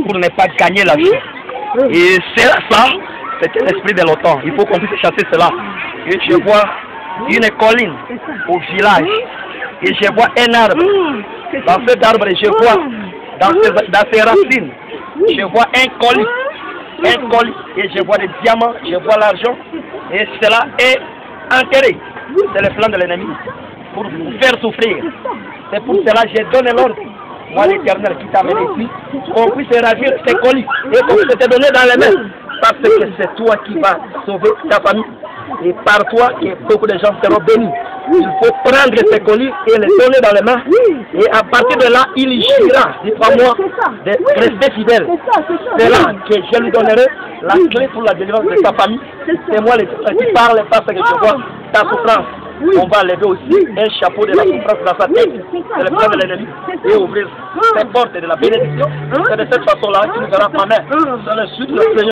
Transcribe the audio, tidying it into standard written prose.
Pour ne pas gagner la vie. Et ça, c'est un esprit de l'OTAN. Il faut qu'on puisse chasser cela. Et je vois une colline au village. Et je vois un arbre. Dans cet arbre, je vois, dans ses racines, je vois un colis. Et je vois des diamants, je vois l'argent. Et cela est enterré. C'est le plan de l'ennemi. Pour vous faire souffrir. C'est pour cela que j'ai donné l'ordre. Moi, l'Éternel qui t'a amené ici, qu'on puisse ravir tes colis et qu'on puisse te donner dans les mains. Parce que c'est toi qui vas sauver ta famille. Et par toi, que beaucoup de gens seront bénis. Il faut prendre tes colis et les donner dans les mains. Et à partir de là, il gira, dis-moi, de rester fidèle. C'est là que je lui donnerai la clé pour la délivrance de ta famille. C'est moi qui parle parce que je vois ta souffrance. On va lever aussi un chapeau de la souffrance dans sa tête, c'est le plan de l'ennemi, et ouvrir les portes de la bénédiction. C'est de cette façon-là que tu nous verras ta main. C'est le suite, le Seigneur.